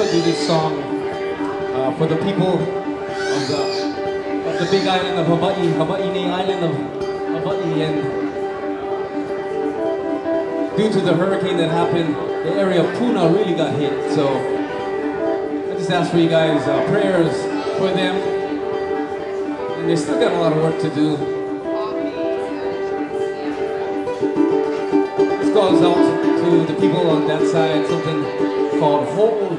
to do this song for the people of the big island of Hawaii, Hawaii island of Hawaii, and due to the hurricane that happened, the area of Puna really got hit. So I just ask for you guys prayers for them, and they still got a lot of work to do. This goes out to the people on that side, something called Holei.